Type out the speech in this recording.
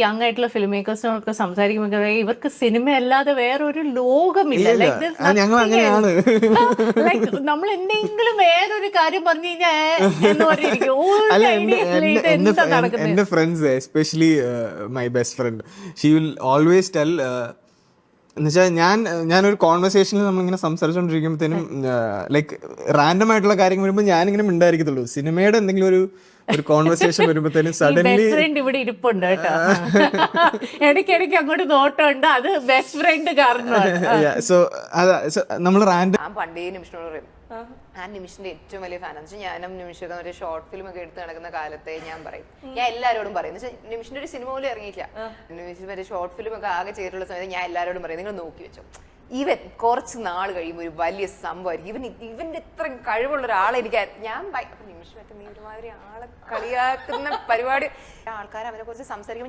Young ആയിട്ടുള്ള film മേക്കേഴ്സിനൊക്കെ സംസാരിക്കുമ്പോൾ ഇവർക്ക് സിനിമ അല്ലാതെ വേറൊരു ലോകമില്ല. ലൈക്ക് നമ്മൾ എന്തെങ്കിലും വേറൊരു കാര്യം പറഞ്ഞു കഴിഞ്ഞാൽ എന്റെ friends especially my best friend she will always tell എന്നുവെച്ചാൽ ഞാനൊരു കോൺവെർസേഷനിൽ നമ്മളിങ്ങനെ സംസാരിച്ചുകൊണ്ടിരിക്കുമ്പോഴത്തേനും ലൈക്ക് റാൻഡം ആയിട്ടുള്ള കാര്യങ്ങൾ വരുമ്പോൾ ഞാനിങ്ങനെ മിണ്ടായിരിക്കത്തുള്ളൂ. സിനിമയുടെ എന്തെങ്കിലും ഒരു കോൺവെർസേഷൻ വരുമ്പോഴത്തേനും സഡൻലി ഇവിടെ ഇരിപ്പുണ്ട് കേട്ടോ, ഇടയ്ക്കിടയ്ക്ക് അങ്ങോട്ട് നോട്ടമുണ്ട്, അത് ബെസ്റ്റ് ഫ്രണ്ട് കാരണമാണ്. സോ അതാ നമ്മൾ റാൻഡം. ഞാൻ പണ്ടേ നിമിഷനോട് പറയും, ഞാൻ നിമിഷിന്റെ ഏറ്റവും വലിയ ഫാനാന്ന് വെച്ചാൽ ഞാനും നിമിഷമൊക്കെ ഒരു ഷോർട്ട് ഫിലിം ഒക്കെ എടുത്ത് നടക്കുന്ന കാലത്തെ ഞാൻ പറയും, ഞാൻ എല്ലാവരോടും പറയും. എന്ന് വെച്ചാൽ നിമിഷിന്റെ ഒരു സിനിമ പോലും ഇറങ്ങിയില്ല, നിമിഷം വരെ ഷോർട്ട് ഫിലിം ഒക്കെ ആകെ ചെയ്തിട്ടുള്ള സമയത്ത് ഞാൻ എല്ലാവരോടും പറയും, നിങ്ങൾ നോക്കി വെച്ചോ, ഇവൻ കുറച്ച് നാൾ കഴിയുമ്പോൾ ഒരു വലിയ സംഭവമായിരിക്കും, ഇവന്റെ ഇത്ര കഴിവുള്ള ഒരാളെ എനിക്ക് ഞാൻ നിമിഷം നീ ഒരുമാതിരി ആളെ കളിയാക്കുന്ന പരിപാടി ആൾക്കാർ അവനെ കുറിച്ച് സംസാരിക്കുമ്പോൾ